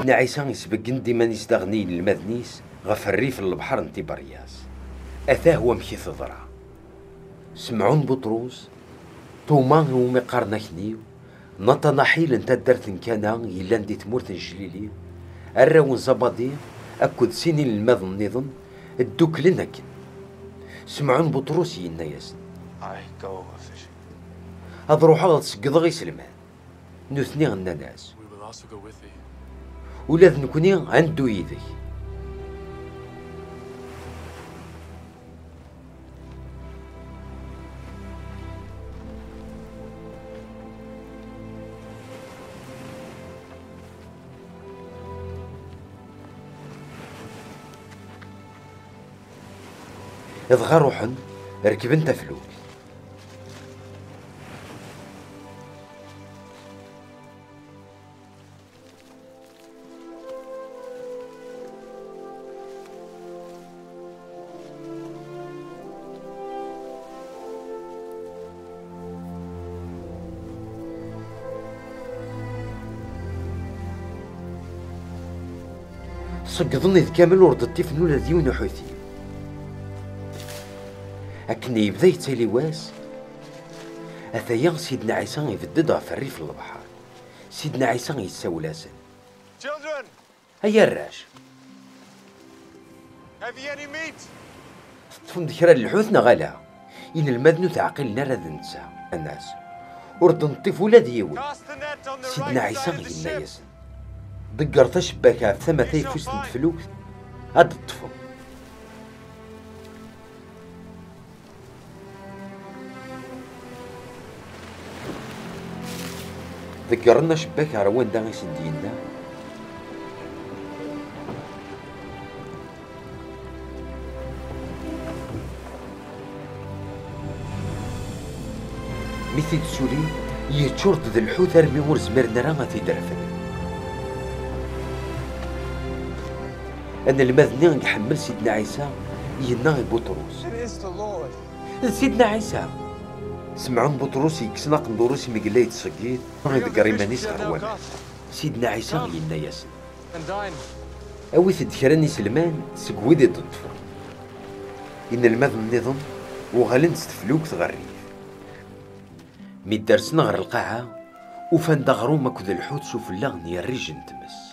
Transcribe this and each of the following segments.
سيدنا عيسى يسبقن ديما يستغني للمذنيس غف الريف البحر انتي برياس اثاه هو مشي ثضرع سمعون بطروس توما هو مقارنا كنيو نطا نحيل انت درت كان يلان دي تمورت الجليلي الراون زبادي اكد سنين الماض النظام الدوك لنا كن سمعون بطروس ينا ياسن هاد روحا غتسقض غي سلمان نوثني غنا ناس ولا نكوني عندو يدي إذ روحن ركبن تفلوك صقضني إذ كامل وردتي في نولا ديون حوثي أكن يبدا يتسالي واس أثايا سيدنا عيسى يفدد في الريف البحر سيدنا عيسى يساولاسن هيا الراج تفهم ذكرى الحوثنا غلا إن المذنو تعقلنا راد نتسا الناس ورد نطيف ولا ديول سيدنا عيسى ينا ياسن دقرت شباكها ثما تيفوس نتفلوك هاد الطفل ذكرنا شباك عروان دا غيسندينا مثل تسولي يتشورت ذا الحوت ارمي ور زمرنا راه غتيدرفن أنا المذني نحمل سيدنا عيسى ينا بطروس سيدنا عيسى سمعون بطروس يكسنا قندوروس مقلا يتسقيد غيذكر إيمانيس غروان سيدنا عيسى ينا ياسن أوي تدكراني سلمان سقويدي تطفو إن المذن النظام وغالين تستفلوك تغريف مي درسنا غير القاعة وفان دغرو ماكو ذا الحوت شوف اللغن يا الريجن تمس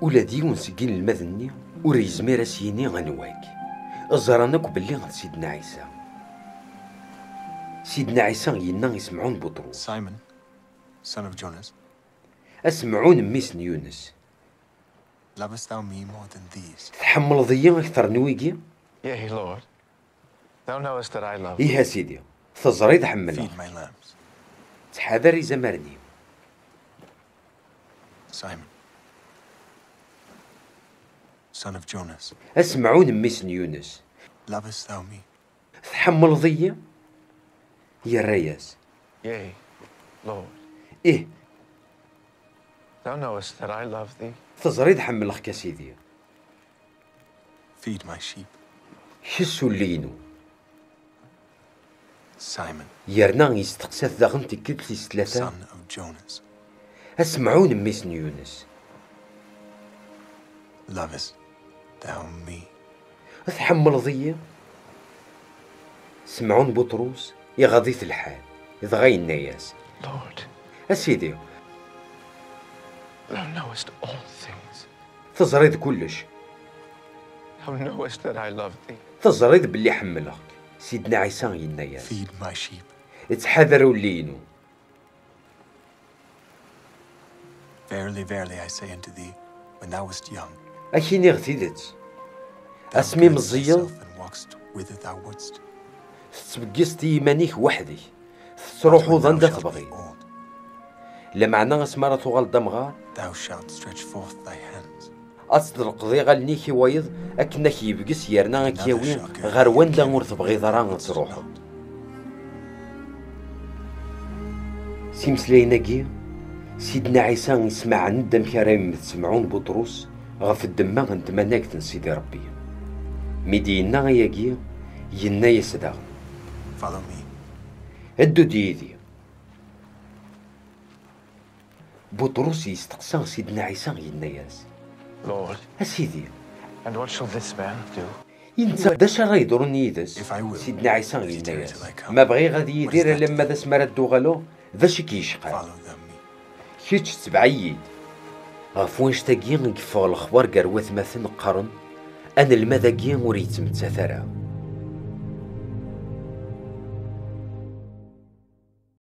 ولا ديون سكين المذني وريزمير سيني غنواك الزرانك باللي غد سيدنا عيسى سيدنا عيسى ينا يسمعون بطروس سايمون son of Jonas اسمعون ميسن يونس lovest thou me more than these تحمل ضيا اكثر نويقي Yea, Lord, thou knowest that I love إيه سيدي تزريد حملها feed my lambs تحذري زمرني Simon son of Jonas اسمعون ميسن يونس lovest thou me تحمل ضيا يا الرياس Yea, Lord, إيه thou knowest that I love thee. تزريد حملخ كسيدي feed my sheep حسو اللينو Simon يرنا يستقسى ذاغن تكتلي ثلاثة son of Jonas اسمعون ميسن يونس lovest thou me تحمل ضيا سمعون بطروس يغضيث الحال إذ غاي الناس Lord, أسيدي thou knowest all things. تزريد كلش Thou knowest that I love thee. تزريد باللي حملك سيدنا عيسى الناس feed my sheep اتحذروا اللينو verily verily I say unto thee when thou wast young أكيني غتيدت thou أسمي girdest مزيل thyself and walkst whither thou wouldst تبقست يمانيك وحدي تروحو When thou ظندا shalt be تبغي old, لمعنى اسمارة تغال دمغار thou shalt stretch forth thy hands أصدرق ذي غالنيكي وايض أكنك يبقس يرنا كيوي غير وندا مور تبغي ضران تروحو سيمسليناكي سيدنا عيسى يسمع ندم كريم تسمعون بطروس غف الدماغ نتمناك سيدي ربي ميدينا ياكي ينا يسداغ Follow me. هدو ديدي بطرس يستقسى سيدنا عيسى ينا ياس Lord, أسيدي and what shall this man do? انت داش راه يدورون يدس If I will, سيدنا عيسى if ينا you ياس till I come, ما بغي غادي what is يدير that to لما you? داس مراد دوغالو ذاش كيشقى Follow them me. كيتش تبعيد غف واش تاكي نكفو الخبار كاروات مثل قرن انا المذاكي وريتم تاثرا